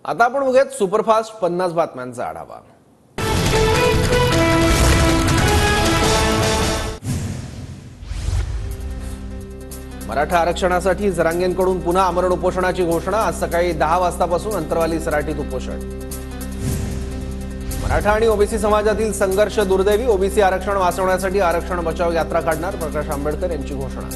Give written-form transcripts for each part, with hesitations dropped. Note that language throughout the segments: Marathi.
आता आपण बघूयात सुपरफास्ट 50 बातम्यांचा आढावा। मराठा आरक्षणासाठी जरांगेंकडून पुन्हा आमरण उपोषणाची घोषणा। आज सकाळी 10 वाजतापासून अंतरवाली सराटीत उपोषण। मराठा आणि ओबीसी समाजातील संघर्ष दुर्दैवी, ओबीसी आरक्षण वाचवण्यासाठी आरक्षण बचाव यात्रा काढणार, प्रकाश आंबेडकर यांची घोषणा।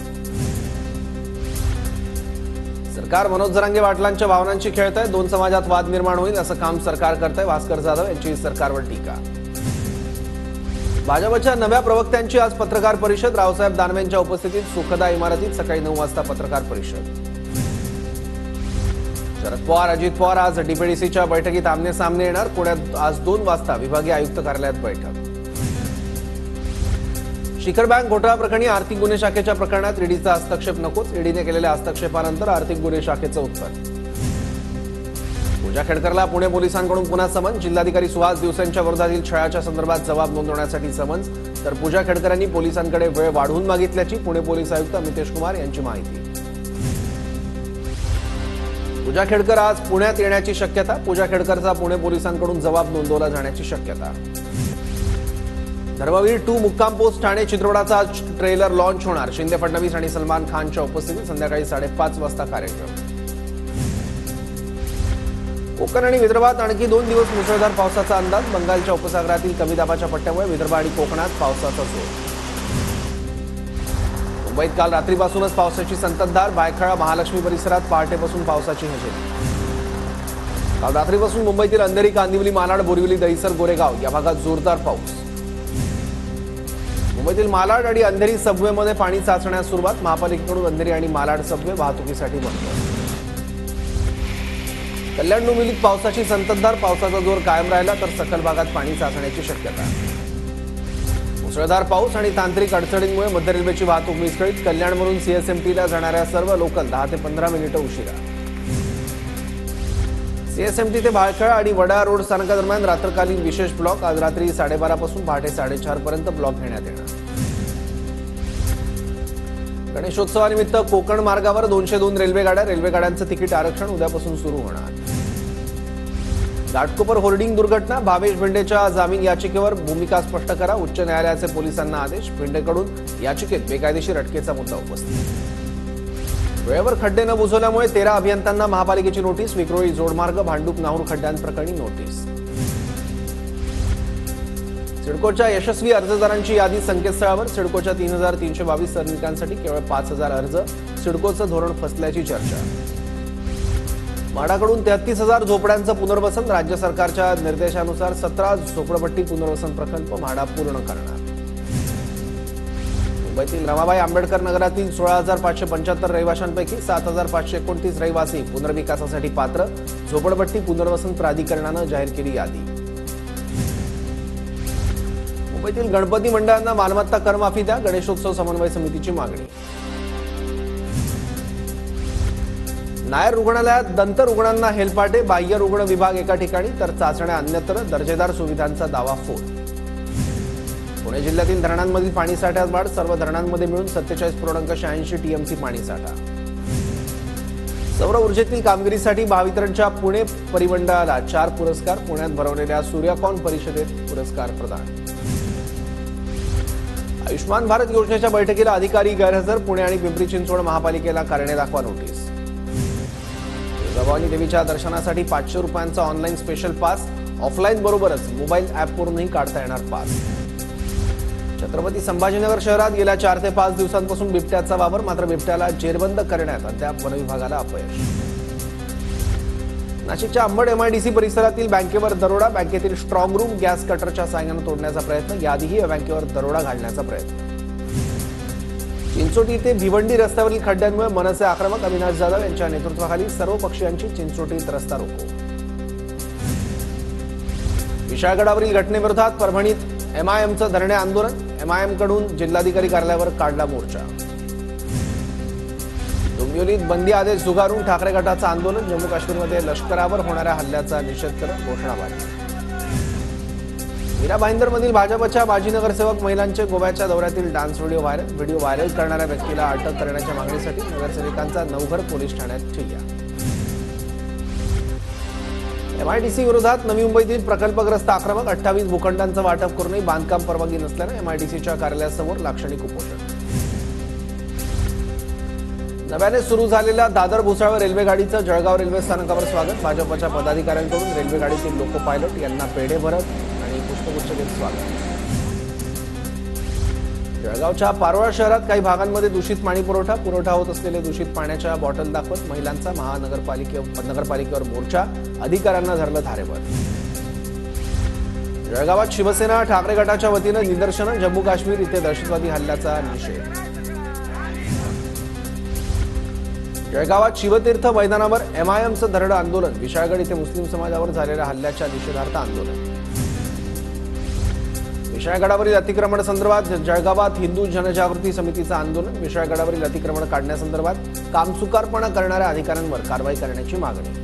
सरकार मनोज जरांगे पाटलांच्या भावनांची खेळतंय, दोन समाजात वाद निर्माण होईल असं काम सरकार करतंय, भास्कर जाधव यांची सरकारवर टीका। भाजपच्या नव्या प्रवक्त्यांची आज पत्रकार परिषद, रावसाहेब दानवेंच्या उपस्थितीत सुखदा इमारतीत सकाळी 9 वाजता पत्रकार परिषद। शरद पवार अजित पवार आज डीपीडीसीच्या बैठकीत आमने सामने येणार, पुण्यात आज 2 वाजता विभागीय आयुक्त कार्यालयात बैठक। शिखर बँक घोटाळा प्रकरणी आर्थिक गुन्हे शाखेच्या प्रकरणात ईडीचा हस्तक्षेप नकोच, ईडीने केलेल्या हस्तक्षेपानंतर आर्थिक गुन्हे शाखेचं उत्तर। पूजा खेडकरला पुणे पोलिसांकडून पुन्हा समन्स, जिल्हाधिकारी सुहास दिवसेंच्या विरोधातील छळाच्या संदर्भात जबाब नोंदवण्यासाठी समन्स, तर पूजा खेडकरांनी पोलिसांकडे वेळ वाढवून मागितल्याची पुणे पोलीस आयुक्त अमितेश कुमार यांची माहिती। पूजा खेडकर आज पुण्यात येण्याची शक्यता, पूजा खेडकरचा पुणे पोलिसांकडून जबाब नोंदवला जाण्याची शक्यता। धर्मवीर 2 मुक्काम पोस्ट ठाणे चित्रपटाचा आज ट्रेलर लॉन्च होणार, शिंदे फडणवीस आणि सलमान खानच्या उपस्थितीत संध्याकाळी 5:30 वाजता कार्यक्रम। कोकण आणि विदर्भात आणखी 2 दिवस मुसळधार पावसाचा अंदाज, बंगालच्या उपसागरातील कमी दाबाच्या पट्ट्यामुळे विदर्भ आणि कोकणात पावसाचा जोर। मुंबईत काल रात्रीपासूनच पावसाची संततधार, भायखळा महालक्ष्मी परिसरात पहाटेपासून पावसाची हजेरी। काल रात्रीपासून मुंबईतील अंधेरी, कांदिवली, मालाड, बोरिवली, दहिसर, गोरेगाव या भागात जोरदार पाऊस। मुंबईतील मालाड आणि अंधेरी सबवेमध्ये पाणी साचण्यास सुरुवात, महापालिकेकडून अंधेरी आणि मालाड सबवे वाहतुकीसाठी बंद। कल्याण डोंबिवलीत पावसाची संततधार, पावसाचा जोर कायम राहिला तर सखल भागात पाणी साचण्याची शक्यता। मुसळधार पाऊस आणि तांत्रिक अडचणींमुळे मध्य रेल्वेची वाहतूक विस्कळीत, कल्याणवरून सीएसएमटीला जाणाऱ्या सर्व लोकल 10 ते 15 मिनिटं उशिरा। सीएसएमटी ते भायखळा आणि वडा रोड स्थानकादरम्यान रात्रकालीन विशेष ब्लॉक, आज रात्री 12:30 पासून पहाटे 4:30 पर्यंत ब्लॉक घेण्यात येणार। गणेशोत्सवानिमित्त कोकण मार्गावर 202 रेल्वेगाड्यांचं तिकीट आरक्षण उद्यापासून सुरू होणार। घाटकोपर होर्डिंग दुर्घटना, भावेश भिंडेच्या जामीन याचिकेवर भूमिका स्पष्ट करा, उच्च न्यायालयाचे पोलिसांना आदेश, भिंडेकडून याचिकेत बेकायदेशीर अटकेचा मुद्दा उपस्थित। वेळेवर खड्डे न बुजवल्यामुळे 13 अभियंत्यांना महापालिकेची नोटीस, विक्रोळी जोडमार्ग, भांडूप नाहूर खड्ड्यांप्रकरणी नोटीस। सिडकोच्या यशस्वी अर्जदारांची यादी संकेतस्थळावर, सिडकोच्या 3322 सदनिकांसाठी केवळ 5000 अर्ज, सिडकोचं धोरण फसल्याची चर्चा। म्हाडाकडून 33,000 झोपड्यांचं पुनर्वसन, राज्य सरकारच्या निर्देशानुसार 17 झोपडपट्टी पुनर्वसन प्रकल्प म्हाडा पूर्ण करणार। मुंबईतील रमाबाई आंबेडकर नगरातील 16,575 रहिवाशांपैकी 7,529 रहिवासी पुनर्विकासासाठी पात्र, झोपडपट्टी पुनर्वसन प्राधिकरणानं जाहीर केली यादी। मुंबईतील गणपती मंडळांना मालमत्ता करमाफी द्या, गणेशोत्सव समन्वय समितीची मागणी। नायर रुग्णालयात दंत रुग्णांना हेलपाटे, बाह्य रुग्ण विभाग एका ठिकाणी तर चाचण्या अन्यत्र, दर्जेदार सुविधांचा दावा फोल। पुणे जिल्ह्यातील धरणांमधील पाणीसाठ्यात वाढ, सर्व धरणांमध्ये मिळून 47.86 टीएमसी पाणीसाठा। सौर ऊर्जेतील कामगिरीसाठी महावितरणच्या पुणे परिमंडळाला 4 पुरस्कार, पुण्यात भरवलेल्या सूर्यकॉन परिषदेत पुरस्कार प्रदान। आयुष्मान भारत योजनेच्या बैठकीला अधिकारी गैरहजर, पुणे आणि पिंपरी चिंचवड महापालिकेला कारणे दाखवा नोटीस। तुळजाभवानी देवीच्या दर्शनासाठी 500 रुपयांचा ऑनलाईन स्पेशल पास, ऑफलाईन बरोबरच मोबाईल ॲपवरूनही काढता येणार पास। छत्रपती संभाजीनगर शहरात गेल्या 4 ते 5 दिवसांपासून बिबट्याचा वावर, मात्र बिबट्याला जेरबंद करण्यात अद्याप वनविभागाला अपयश। नाशिकच्या अंबड एमआयडीसी परिसरातील बँकेवर दरोडा, बँकेतील स्ट्रॉंग रूम गॅस कटरच्या साह्यानं तोडण्याचा प्रयत्न, याआधीही या बँकेवर दरोडा घालण्याचा प्रयत्न। चिंचोटी ते भिवंडी रस्त्यावरील खड्ड्यांमुळे मनसे आक्रमक, अविनाश जाधव यांच्या नेतृत्वाखाली सर्व पक्षीयांची चिंचोटीत रस्ता रोको। विशाळगडावरील घटनेविरोधात परभणीत एमआयएमचं धरणे आंदोलन, एमआयएमकडून जिल्हाधिकारी कार्यालयावर काढला मोर्चा। डोंबिवलीत बंदी आदेश झुगारून ठाकरे गटाचं आंदोलन, जम्मू काश्मीरमध्ये लष्करावर होणाऱ्या हल्ल्याचा निषेध करत घोषणाबाजी। मीरा भाईंदरमधील भाजपच्या माजी नगरसेवक महिलांचे गोव्याच्या दौऱ्यातील डान्स व्हिडिओ व्हायरल करणाऱ्या व्यक्तीला अटक करण्याच्या मागणीसाठी नगरसेविकांचा नवघर पोलीस ठाण्यात ठिय्या। MIDC विरोधात नवी मुंबईतील प्रकल्पग्रस्त आक्रमक 28 भूखंडांचं वाटप करूनही बांधकाम परवानगी नसल्याने MIDCच्या कार्यालयासमोर लाक्षणिक उपोषण. नव्याने सुरू झालेल्या दादर भुसावळ रेल्वे गाडीचं जळगाव रेल्वे स्थानकावर स्वागत. भाजपच्या पदाधिकाऱ्यांकडून रेल्वे गाडीतील लोको पायलट यांना पेढे भरत आणि पुष्पगुच्छ देत स्वागत. जळगावच्या पारोळा शहरात काही भागांमध्ये दूषित पाणी पुरवठा होत असलेले दूषित पाण्याच्या बॉटल दाखवत महिलांचा नगरपालिकेवर मोर्चा. अधिकाऱ्यांना धरलं धारेवर. जळगावात शिवसेना ठाकरे गटाच्या वतीनं निदर्शनं. जम्मू काश्मीर इथे दहशतवादी हल्ल्याचा निषेध. जळगावात शिवतीर्थ मैदानावर MIMचं धरडं आंदोलन. विशाळगड इथे मुस्लिम समाजावर झालेल्या हल्ल्याच्या निषेधार्थ आंदोलन. विशाळगडावरील अतिक्रमण संदर्भात जळगावात हिंदू जनजागृती समितीचं आंदोलन. विशाळगडावरील अतिक्रमण काढण्यासंदर्भात कामचुकारपणा करणाऱ्या अधिकाऱ्यांवर कारवाई करण्याची मागणी.